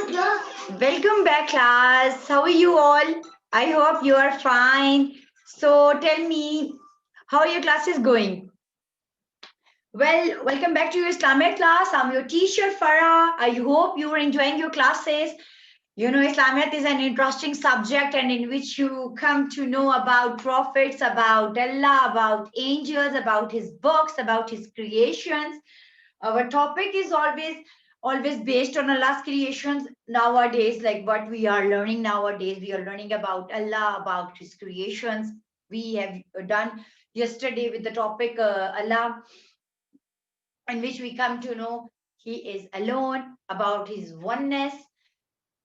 Welcome back, class. How are you all? I hope you are fine. So tell me, how your class is going? Well, welcome back to your Islamic class. I'm your teacher, Farah. I hope you are enjoying your classes. You know, Islamiat is an interesting subject and in which you come to know about prophets, about Allah, about angels, about his books, about his creations. Our topic is always based on Allah's creations nowadays, like what we are learning nowadays. We are learning about Allah, about his creations. We have done yesterday with the topic Allah, in which we come to know he is alone, about his oneness.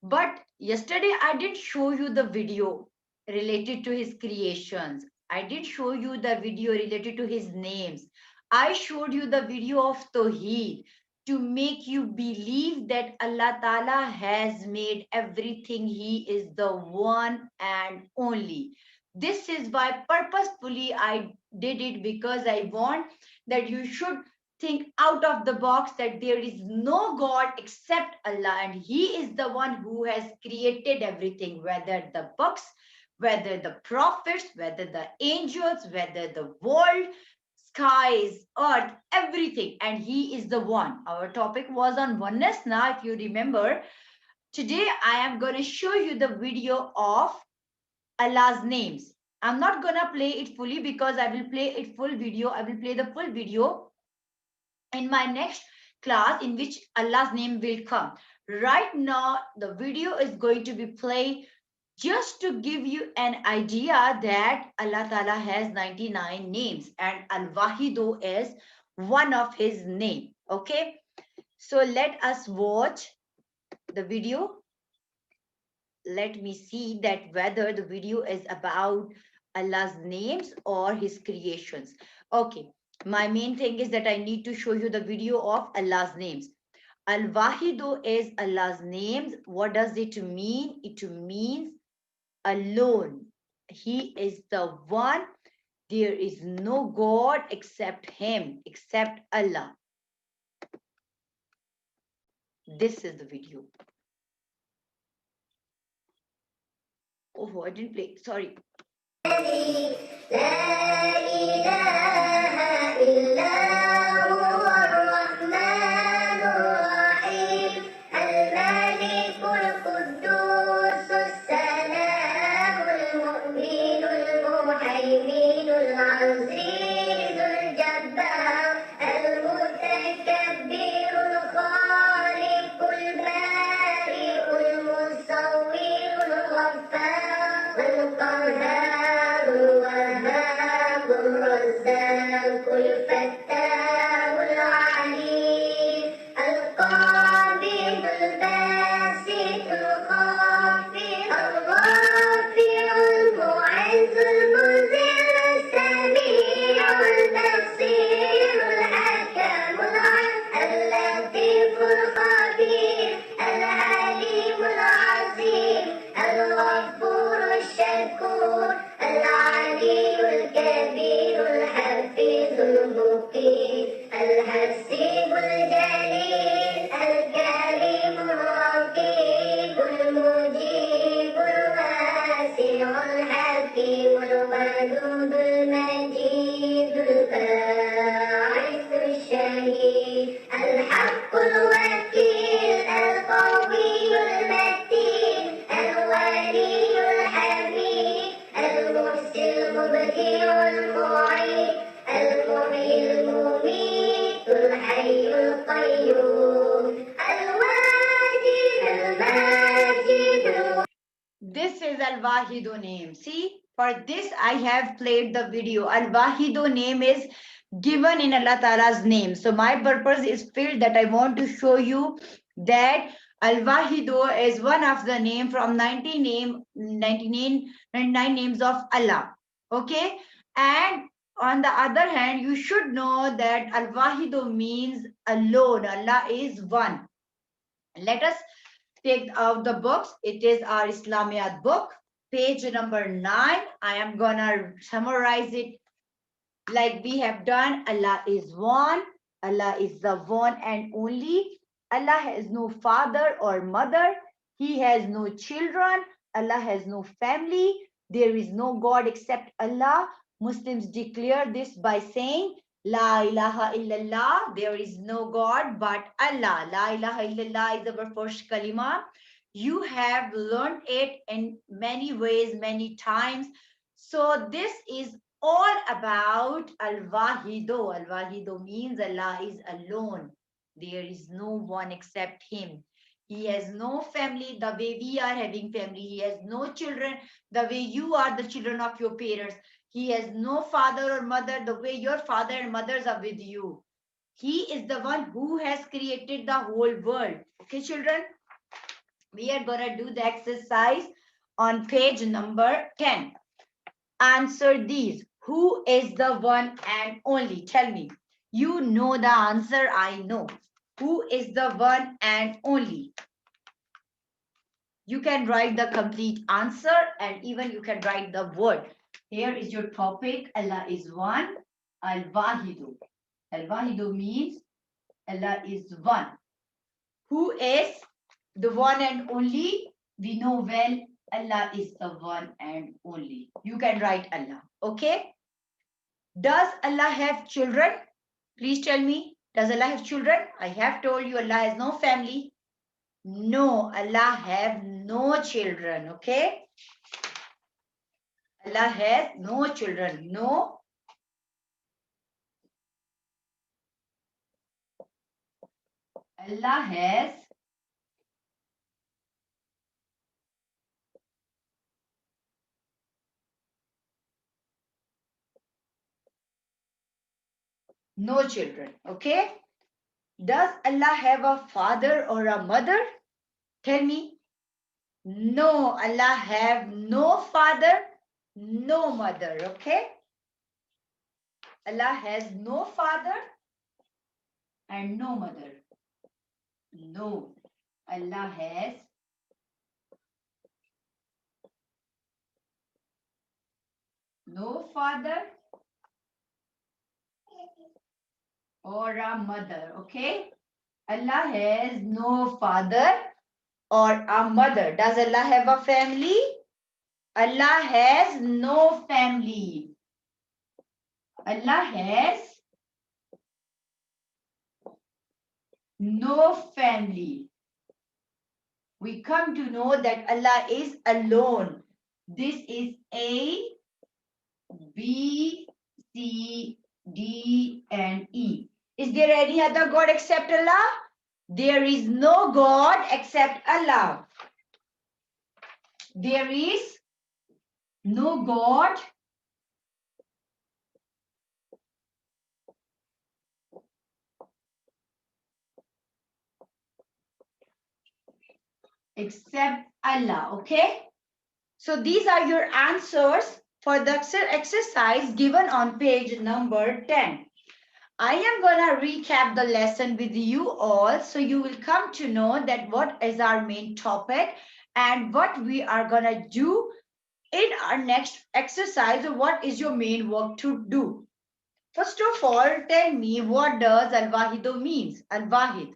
But yesterday I did show you the video related to his creations. I did show you the video related to his names. I showed you the video of Tawheed to make you believe that Allah Ta'ala has made everything. He is the one and only. This is why purposefully I did it, because I want that you should think out of the box, that there is no God except Allah, and He is the one who has created everything, whether the books, whether the prophets, whether the angels, whether the world, skies, earth, everything. And He is the one. Our topic was on oneness. Now, if you remember, today I am going to show you the video of Allah's names. I'm not going to play it fully because I will play it full video. I will play the full video in my next class, in which Allah's name will come. Right now, the video is going to be played just to give you an idea that Allah Ta'ala has 99 names and Al-Wahidu is one of his name. Okay, so let us watch the video. Let me see that whether the video is about Allah's names or his creations. Okay, my main thing is that I need to show you the video of Allah's names. Al-Wahidu is Allah's names. What does it mean? It means alone. He is the one. There is no God except him, except Allah. This is the video. Oh, I didn't play. Sorry. This is Al-Wahidu name. See, for this I have played the video. Al-Wahidu name is given in Allah Ta'ala's name. So my purpose is filled that I want to show you that Al-Wahidu is one of the name from 99 names of Allah. Okay. And on the other hand, you should know that Al-Wahidu means alone. Allah is one. Let us take out the books. It is our Islamiat book, page number 9. I am gonna summarize it like we have done. Allah is one. Allah is the one and only. Allah has no father or mother. He has no children. Allah has no family. There is no God except Allah. Muslims declare this by saying, La ilaha illallah. There is no God but Allah. La ilaha illallah is our first kalima. You have learned it in many ways, many times. So this is all about Al-Wahido. Al-Wahido means Allah is alone. There is no one except Him. He has no family the way we are having family. He has no children the way you are the children of your parents. He has no father or mother the way your father and mothers are with you. He is the one who has created the whole world. Okay, children? We are going to do the exercise on page number 10. Answer these. Who is the one and only? Tell me. You know the answer, I know. Who is the one and only? You can write the complete answer and even you can write the word. Here is your topic. Allah is one. Al-Wahidu. Al-Wahidu means Allah is one. Who is the one and only? We know well Allah is the one and only. You can write Allah. Okay? Does Allah have children? Please tell me. Does Allah have children? I have told you Allah has no family. No, Allah have no children. Okay? Allah has no children. No. Allah has no children. Okay? Does Allah have a father or a mother? Tell me. No, Allah have no father, no mother. Okay? Allah has no father and no mother. No, Allah has no father or a mother. Okay? Allah has no father or a mother. Does Allah have a family? Allah has no family. Allah has no family. We come to know that Allah is alone. This is A, B, C, D, and E. Is there any other God except Allah? There is no God except Allah. There is no God except Allah. Okay? So these are your answers for the exercise given on page number 10. I am going to recap the lesson with you all so you will come to know that what is our main topic and what we are going to do in our next exercise or what is your main work to do. First of all, tell me what does Al-Wahido means? Al-Wahid.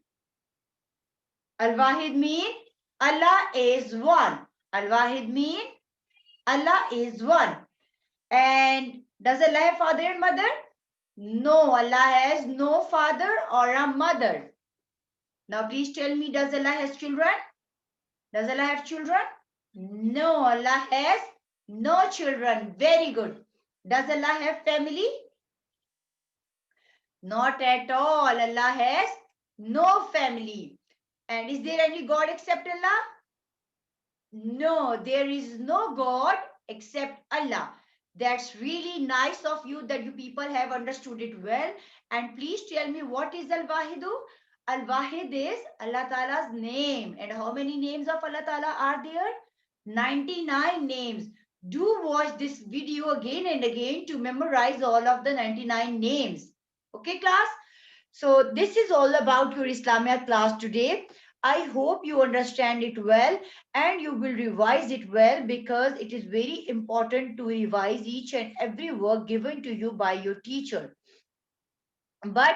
Al-Wahid means Allah is one. Al-Wahid means Allah is one. And does Allah have father and mother? No, Allah has no father or a mother. Now please tell me, does Allah has children? Does Allah have children? No, Allah has no children. Very good. Does Allah have family? Not at all. Allah has no family. And is there any God except Allah? No, there is no God except Allah. That's really nice of you that you people have understood it well. And please tell me, what is Al-Wahidu? Al-Wahid is Allah Ta'ala's name. And how many names of Allah Ta'ala are there? 99 names. Do watch this video again and again to memorize all of the 99 names. Okay, class? So this is all about your Islamiat class today. I hope you understand it well and you will revise it well because it is very important to revise each and every work given to you by your teacher. But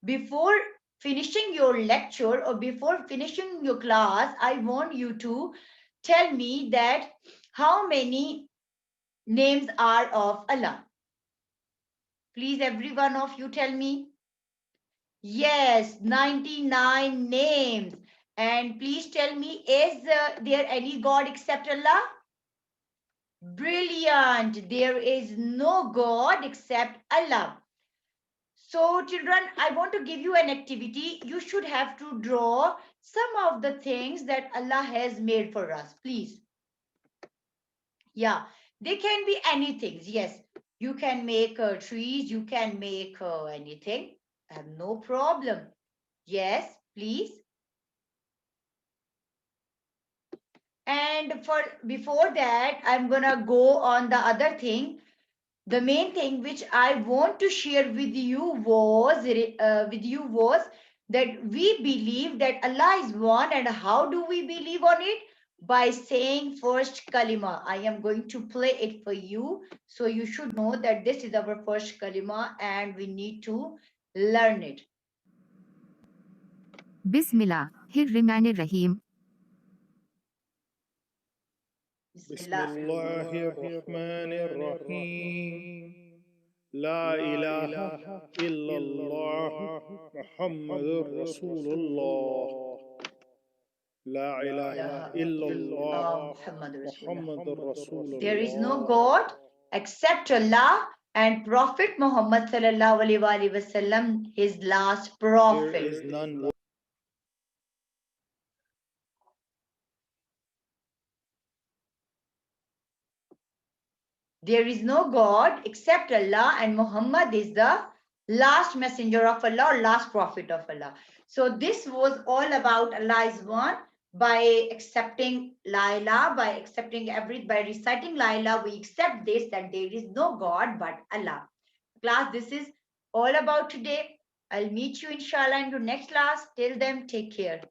before finishing your lecture or before finishing your class, I want you to tell me that how many names are of Allah. Please, every one of you tell me. Yes, 99 names. And please tell me, is there any God except Allah? Brilliant. There is no God except Allah. So children, I want to give you an activity. You should have to draw some of the things that Allah has made for us. Please. Yeah, they can be anything. Yes, you can make trees. You can make anything. No problem. Yes, please. And for before that, I'm gonna go on the other thing. The main thing which I want to share with you was that we believe that Allah is one. And how do we believe on it? By saying first kalima. I am going to play it for you, so you should know that this is our first kalima and we need to learn it. Bismillahirrahmanirrahim. بسم Bismillah. الله الرحمن الرحيم لا إله إلا الله محمد رسول الله لا إله ilaha إلا الله illallah Muhammad Rasulullah. محمد رسول There is no الله. God except Allah and Prophet Muhammad sallallahu alaihi wasallam, his last There prophet. is none. There is no God except Allah and Muhammad is the last messenger of Allah or last prophet of Allah. So this was all about Allah is one. By accepting La ilaha, by accepting by reciting La ilaha, we accept this that there is no God but Allah. Class, this is all about today. I'll meet you inshallah in the next class. Till then, take care.